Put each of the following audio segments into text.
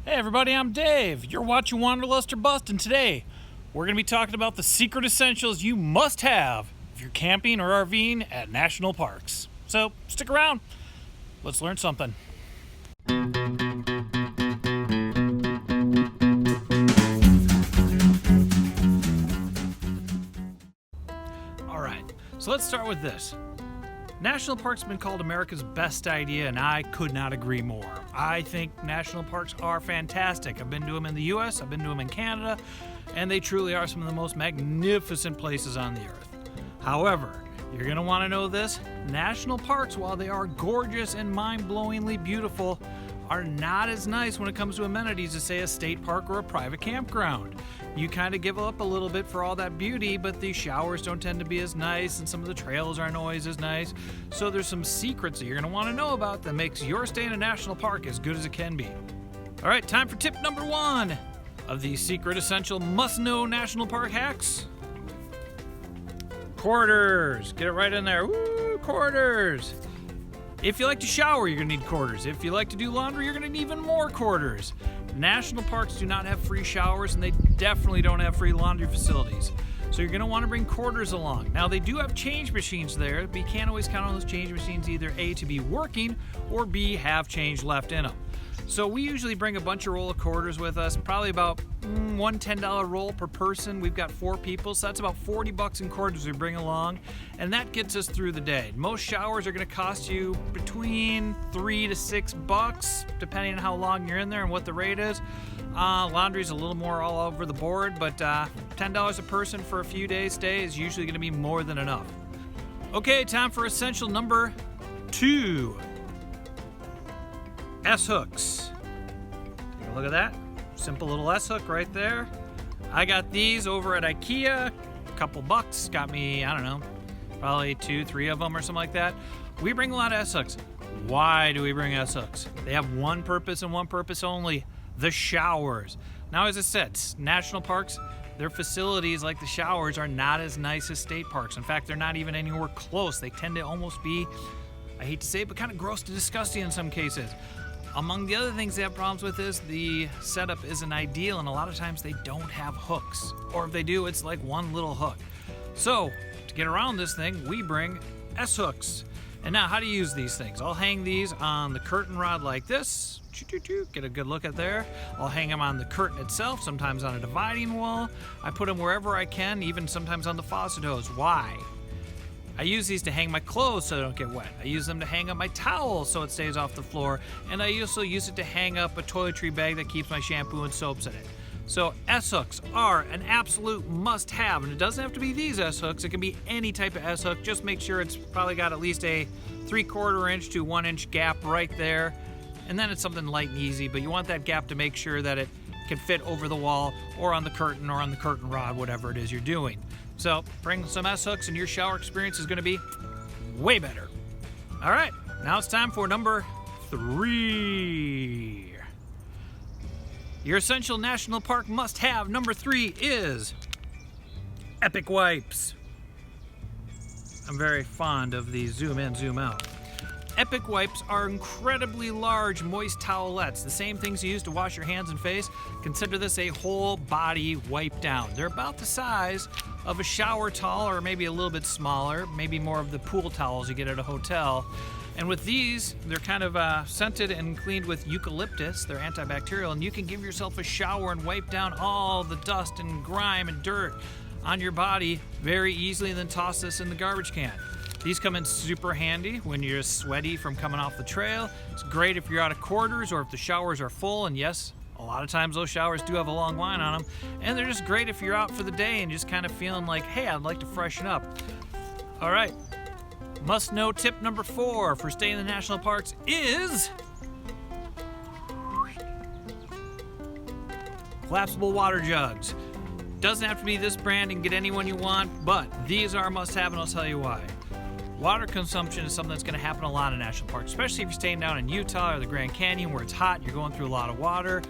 Hey everybody, I'm Dave. You're watching Wanderlust or Bust, and today we're going to be talking about the secret essentials you must have if you're camping or RVing at national parks. So stick around. Let's learn something. Alright, so let's start with this. National parks have been called America's best idea, and I could not agree more. I think national parks are fantastic. I've been to them in the US, I've been to them in Canada, and they truly are some of the most magnificent places on the earth. However, you're going to want to know this. National parks, while they are gorgeous and mind-blowingly beautiful, are not as nice when it comes to amenities as, say, a state park or a private campground. You kind of give up a little bit for all that beauty, but the showers don't tend to be as nice, and some of the trails aren't always as nice. So there's some secrets that you're going to want to know about that makes your stay in a national park as good as it can be. All right, time for tip number 1 of the secret essential must-know national park hacks. Quarters. Get it right in there. Woo, quarters. If you like to shower, you're going to need quarters. If you like to do laundry, you're going to need even more quarters. National parks do not have free showers, and they definitely don't have free laundry facilities. So you're going to want to bring quarters along. Now, they do have change machines there, but you can't always count on those change machines either A, to be working, or B, have change left in them. So we usually bring a bunch of roll of quarters with us, probably about one $10 roll per person. We've got 4 people, so that's about $40 in quarters we bring along, and that gets us through the day. Most showers are going to cost you between $3 to $6, depending on how long you're in there and what the rate is. Laundry's a little more all over the board, but $10 a person for a few days stay is usually going to be more than enough. Okay, time for essential number 2. S-hooks. Take a look at that. Simple little S-hook right there. I got these over at IKEA. A couple bucks. Got me, I don't know, probably 2-3 of them or something like that. We bring a lot of S-hooks. Why do we bring S-hooks? They have one purpose and one purpose only: the showers. Now, as I said, national parks, their facilities like the showers are not as nice as state parks. In fact, they're not even anywhere close. They tend to almost be, I hate to say it, but kind of gross to disgusting in some cases. Among the other things they have problems with is the setup isn't ideal, and a lot of times they don't have hooks. Or if they do, it's like one little hook. So, to get around this thing, we bring S-hooks. And now, how do you use these things? I'll hang these on the curtain rod like this. Get a good look at there. I'll hang them on the curtain itself, sometimes on a dividing wall. I put them wherever I can, even sometimes on the faucet hose. Why? I use these to hang my clothes so they don't get wet. I use them to hang up my towel so it stays off the floor. And I also use it to hang up a toiletry bag that keeps my shampoo and soaps in it. So S-hooks are an absolute must-have. And it doesn't have to be these S-hooks. It can be any type of S-hook. Just make sure it's probably got at least a 3/4 inch to 1 inch gap right there. And then it's something light and easy. But you want that gap to make sure that it can fit over the wall or on the curtain or on the curtain rod, whatever it is you're doing. So bring some S-hooks and your shower experience is going to be way better. All right, now it's time for number 3. Your essential national park must-have number 3 is Epic wipes. I'm very fond of the zoom in, zoom out. Epic wipes are incredibly large, moist towelettes. The same things you use to wash your hands and face. Consider this a whole body wipe down. They're about the size of a shower towel, or maybe a little bit smaller, maybe more of the pool towels you get at a hotel. And with these, they're kind of scented and cleaned with eucalyptus. They're antibacterial, and you can give yourself a shower and wipe down all the dust and grime and dirt on your body very easily, and then toss this in the garbage can. These come in super handy when you're just sweaty from coming off the trail. It's great if you're out of quarters or if the showers are full, and yes, a lot of times those showers do have a long line on them. And they're just great if you're out for the day and just kind of feeling like, hey, I'd like to freshen up. All right, must-know tip number 4 for staying in the national parks is collapsible water jugs. Doesn't have to be this brand, and get any one you want, but these are a must-have, and I'll tell you why. Water consumption is something that's going to happen a lot in national parks, especially if you're staying down in Utah or the Grand Canyon where it's hot and you're going through a lot of water.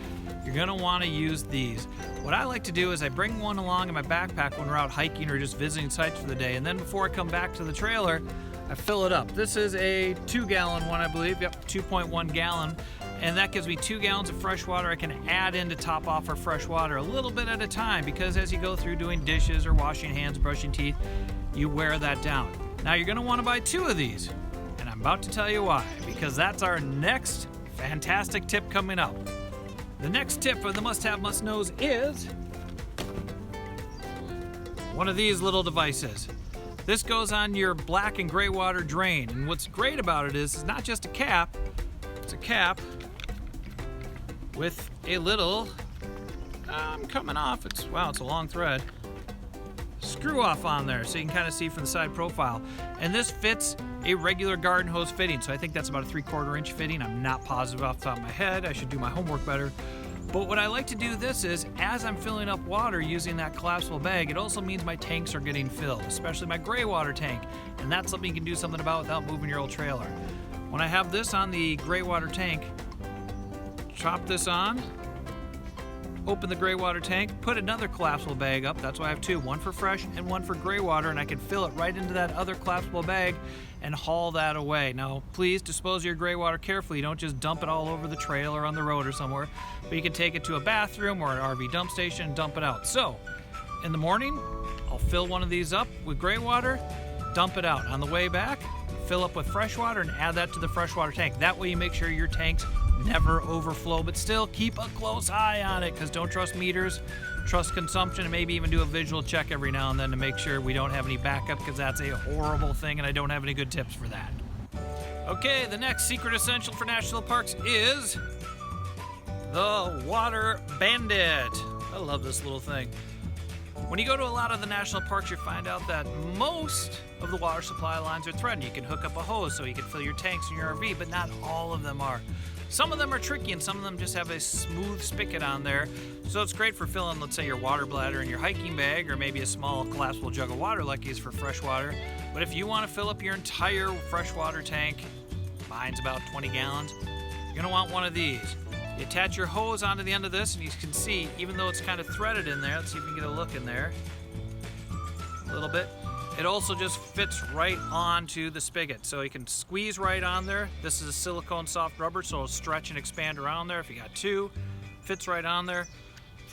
You're going to want to use these. What I like to do is I bring one along in my backpack when we're out hiking or just visiting sites for the day, and then before I come back to the trailer, I fill it up. This is a 2-gallon one, I believe. Yep, 2.1 gallon. and that gives me 2 gallons of fresh water I can add in to top off our fresh water a little bit at a time, because as you go through doing dishes or washing hands, brushing teeth, you wear that down. Now you're going to want to buy 2 of these, and I'm about to tell you why, because that's our next fantastic tip coming up. The next tip for the must-have, must-knows is one of these little devices. This goes on your black and gray water drain, and what's great about it is it's not just a cap, it's a cap with a little, coming off, it's a long thread, screw off on there so you can kind of see from the side profile. And this fits a regular garden hose fitting, so I think that's about a 3/4 inch fitting. I'm not positive off the top of my head, I should do my homework better. But what I like to do this is, as I'm filling up water using that collapsible bag, it also means my tanks are getting filled, especially my gray water tank. And that's something you can do something about without moving your old trailer. When I have this on the gray water tank, chop this on, open the gray water tank, put another collapsible bag up. That's why I have 2, one for fresh and one for gray water, and I can fill it right into that other collapsible bag and haul that away. Now, please dispose of your gray water carefully. You don't just dump it all over the trail or on the road or somewhere, but you can take it to a bathroom or an RV dump station and dump it out. So, in the morning, I'll fill one of these up with gray water, dump it out. On the way back, fill up with fresh water and add that to the freshwater tank. That way you make sure your tanks never overflow, but still keep a close eye on it, because don't trust meters, trust consumption, and maybe even do a visual check every now and then to make sure we don't have any backup, because that's a horrible thing and I don't have any good tips for that. Okay, the next secret essential for national parks is the water Bandit. I love this little thing. When you go to a lot of the national parks, you find out that most of the water supply lines are threaded. You can hook up a hose so you can fill your tanks in your RV, but not all of them are. Some of them are tricky, and some of them just have a smooth spigot on there. So it's great for filling, let's say, your water bladder in your hiking bag, or maybe a small collapsible jug of water like these for fresh water. But if you want to fill up your entire freshwater tank, mine's about 20 gallons, you're going to want one of these. You attach your hose onto the end of this, and you can see, even though it's kind of threaded in there, let's see if we can get a look in there a little bit. It also just fits right onto the spigot, so you can squeeze right on there. This is a silicone soft rubber, so it'll stretch and expand around there. If you got 2, fits right on there.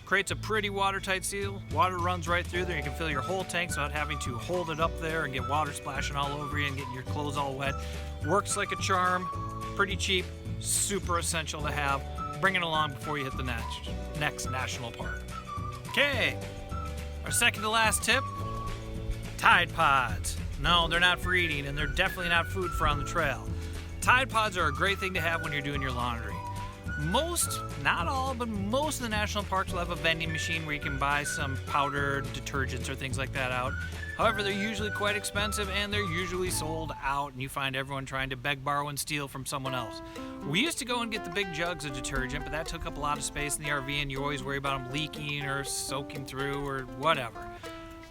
Creates a pretty watertight seal. Water runs right through there. You can fill your whole tank without having to hold it up there and get water splashing all over you and getting your clothes all wet. Works like a charm, pretty cheap, super essential to have. Bring it along before you hit the next national park. Okay, our second to last tip, Tide Pods. No, they're not for eating, and they're definitely not food for on the trail. Tide Pods are a great thing to have when you're doing your laundry. Most, not all, but most of the national parks will have a vending machine where you can buy some powdered detergents or things like that out. However, they're usually quite expensive, and they're usually sold out, and you find everyone trying to beg, borrow, and steal from someone else. We used to go and get the big jugs of detergent, but that took up a lot of space in the RV, and you always worry about them leaking or soaking through or whatever.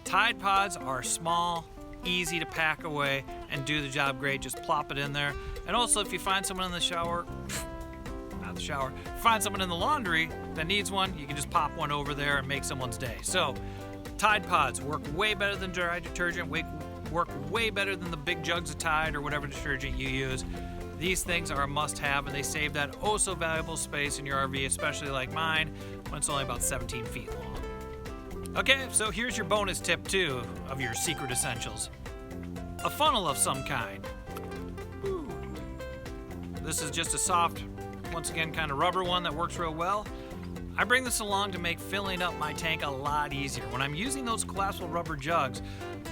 Tide Pods are small, easy to pack away, and do the job great. Just plop it in there. And also, if you find someone in the shower, find someone in the laundry that needs one, you can just pop one over there and make someone's day. So, Tide Pods work way better than dry detergent, work way better than the big jugs of Tide or whatever detergent you use. These things are a must-have, and they save that oh so valuable space in your RV, especially like mine, when it's only about 17 feet long. Okay, so here's your bonus tip, too, of your secret essentials. A funnel of some kind. Ooh. This is just a soft, once again, kind of rubber one that works real well. I bring this along to make filling up my tank a lot easier. When I'm using those collapsible rubber jugs,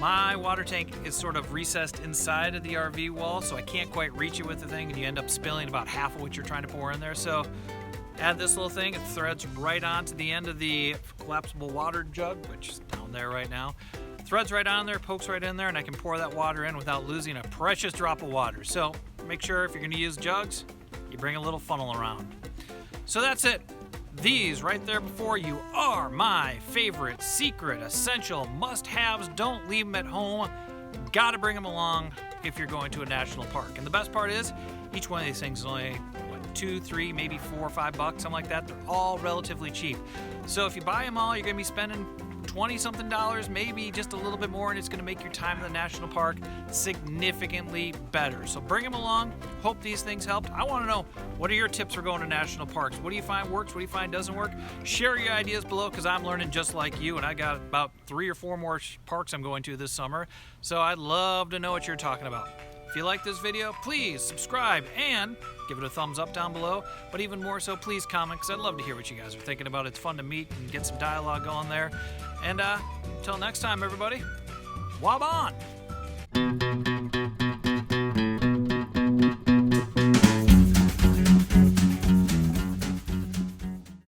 my water tank is sort of recessed inside of the RV wall, so I can't quite reach it with the thing, and you end up spilling about half of what you're trying to pour in there. So add this little thing, it threads right onto the end of the collapsible water jug, which is down there right now. Threads right on there, pokes right in there, and I can pour that water in without losing a precious drop of water. So make sure if you're gonna use jugs, you bring a little funnel around. So that's it. These right there before you are my favorite secret essential must-haves. Don't leave them at home. Gotta bring them along if you're going to a national park. And the best part is, each one of these things is only, $2, $3, maybe $4 or $5, something like that. They're all relatively cheap. So if you buy them all, you're gonna be spending $20-something, maybe just a little bit more, and it's going to make your time in the national park significantly better. So bring them along. Hope these things helped. I want to know, what are your tips for going to national parks? What do you find works? What do you find doesn't work? Share your ideas below, because I'm learning just like you, and I got about 3 or 4 more parks I'm going to this summer. So I'd love to know what you're talking about. If you like this video, please subscribe and give it a thumbs up down below. But even more so, please comment, because I'd love to hear what you guys are thinking about. It's fun to meet and get some dialogue going there. And until next time, everybody, wob on!